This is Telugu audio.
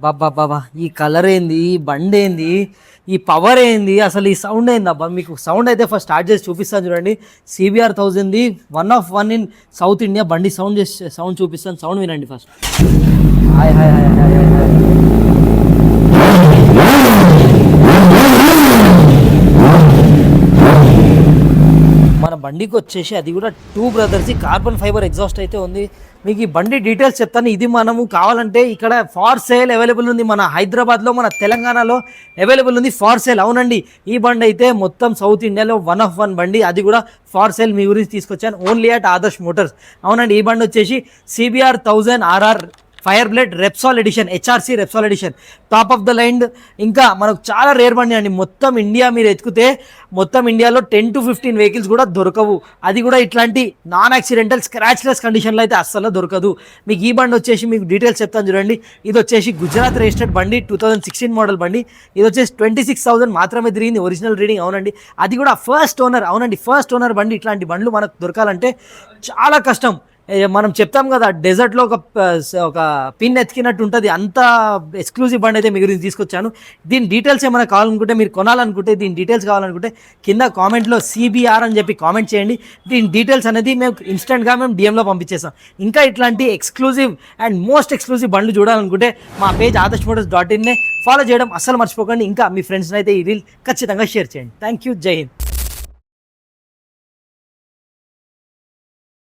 బాబా బాబా ఈ కలర్ ఏంది, ఈ బండి ఏంది, ఈ పవర్ ఏంది, అసలు ఈ సౌండ్ ఏంది అబ్బా. మీకు సౌండ్ అయితే ఫస్ట్ స్టార్ట్ చేసి చూపిస్తాను చూడండి. CBR 1000 1 ఇన్ సౌత్ ఇండియా బండి సౌండ్ చూపిస్తాను. సౌండ్ వినండి first. Hi hi hi hi hi hi. మన బండికి వచ్చేసి అది కూడా 2 బ్రదర్స్ కార్బన్ ఫైబర్ ఎగ్జాస్ట్ అయితే ఉంది. మీకు ఈ బండి డీటెయిల్స్ చెప్తాను. ఇది మనము కావాలంటే ఇక్కడ ఫార్ సేల్ అవైలబుల్ ఉంది. మన హైదరాబాద్లో, మన తెలంగాణలో అవైలబుల్ ఉంది ఫార్ సేల్. అవునండి, ఈ బండి అయితే మొత్తం సౌత్ ఇండియాలో 1 బండి, అది కూడా ఫార్ సేల్ మీ గురించి తీసుకొచ్చాను. Only at Adarsh motors. అవునండి, ఈ బండి వచ్చేసి CBR 1000 RR fire blade Repsol edition, HRC Repsol edition, top of the line. ఇంకా మనకు చాలా రేర్ బండి అండి. మొత్తం ఇండియా మీరు ఎత్తుకుతే మొత్తం ఇండియాలో 10 to 15 వెహికల్స్ కూడా దొరకవు. అది కూడా ఇట్లాంటి నాన్ యాక్సిడెంటల్ స్క్రాచ్లెస్ కండిషన్లో అయితే అస్సలు దొరకదు. మీకు ఈ బండి వచ్చేసి మీకు డీటెయిల్స్ చెప్తాను చూడండి. ఇది వచ్చేసి గుజరాత్ రిజిస్టర్డ్ బండి, 2016 మోడల్ బండి. ఇది వచ్చేసి 26,000 మాత్రమే తిరిగింది ఒరిజినల్ రీడింగ్. అవునండి, అది కూడా ఫస్ట్ ఓనర్. అవునండి, ఫస్ట్ ఓనర్ బండి. ఇట్లాంటి బండ్లు మనకు దొరకాలంటే చాలా కష్టం. మనం చెప్తాం కదా, డెజర్ట్లో ఒక పిన్ ఎత్తికినట్టు ఉంటుంది. అంత ఎక్స్క్లూజివ్ బండి అయితే మీ గురించి తీసుకొచ్చాను. దీని డీటెయిల్స్ ఏమైనా కావాలనుకుంటే, మీరు కొనాలనుకుంటే, దీని డీటెయిల్స్ కావాలనుకుంటే కింద కామెంట్లో CBR అని చెప్పి కామెంట్ చేయండి. దీని డీటెయిల్స్ అనేది మేము ఇన్స్టెంట్గా DMలో పంపించేస్తాం. ఇంకా ఇట్లాంటి ఎక్స్క్లూజివ్ అండ్ మోస్ట్ ఎక్స్క్లూజివ్ బండ్లు చూడాలనుకుంటే మా పేజ్ adarshmotors.in ఫాలో చేయడం అస్సలు మర్చిపోకండి. ఇంకా మీ ఫ్రెండ్స్ని అయితే ఈ రీల్ ఖచ్చితంగా షేర్ చేయండి. థ్యాంక్ యూ, జై హింద్.